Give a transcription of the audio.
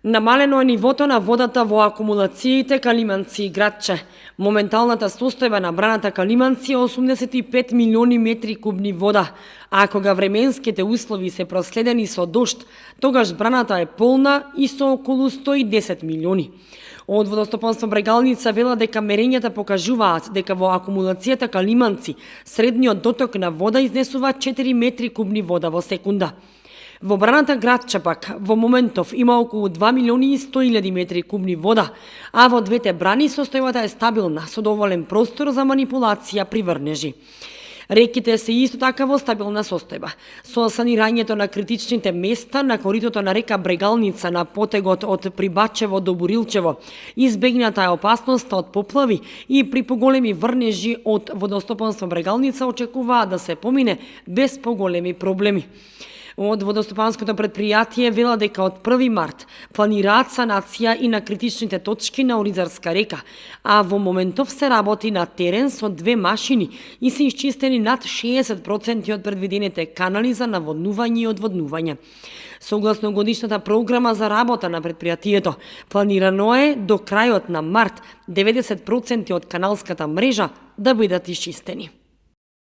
Намалено е нивото на водата во акумулациите Калиманци и Градче. Моменталната состојба на браната Калиманци е 85 милиони метри кубни вода, а кога временските услови се проследени со дожд, тогаш браната е полна и со околу 110 милиони. Од Водостопанство Брегалница вела дека мерењата покажуваат дека во акумулацијата Калиманци средниот доток на вода изнесува 4 метри кубни вода во секунда. Во браната Градче пак во моментов има околу 2 милиони и 100 илјади метри кубни вода, а во двете брани состојбата е стабилна со доволен простор за манипулација при врнежи. Реките се исто така во стабилна состојба. Со санирањето на критичните места на коритото на река Брегалница на потегот од Прибачево до Бурилчево, избегната е опасноста од поплави и при поголеми врнежи од Водостопанство Брегалница очекуваат да се помине без поголеми проблеми. Од водостопанското предпријатие вела дека од 1 март планираат санација и на критичните точки на Оризарска река, а во моментов се работи на терен со 2 машини и се исчистени над 60% од предвидените канали за наводнување и одводнување. Согласно годишната програма за работа на предпријатието, планирано е до крајот на март 90% од каналската мрежа да бидат исчистени.